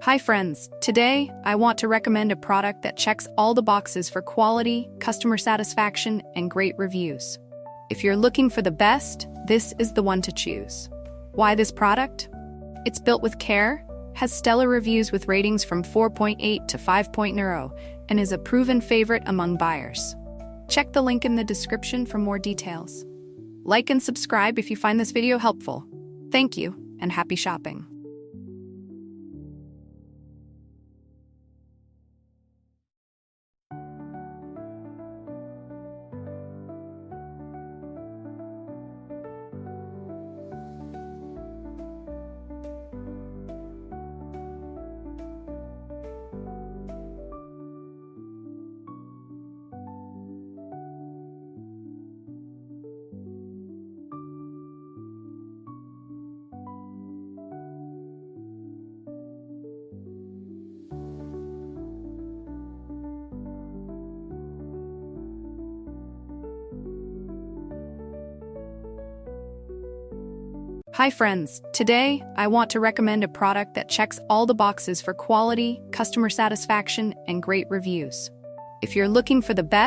Hi friends, today I want to recommend a product that checks all the boxes for quality, customer satisfaction, and great reviews. If you're looking for the best, this is the one to choose. Why this product? It's built with care, has stellar reviews with ratings from 4.8 to 5.0, and is a proven favorite among buyers. Check the link in the description for more details. Like and subscribe if you find this video helpful. Thank you, and happy shopping. Hi friends, today I want to recommend a product that checks all the boxes for quality, customer satisfaction, and great reviews. If you're looking for the best,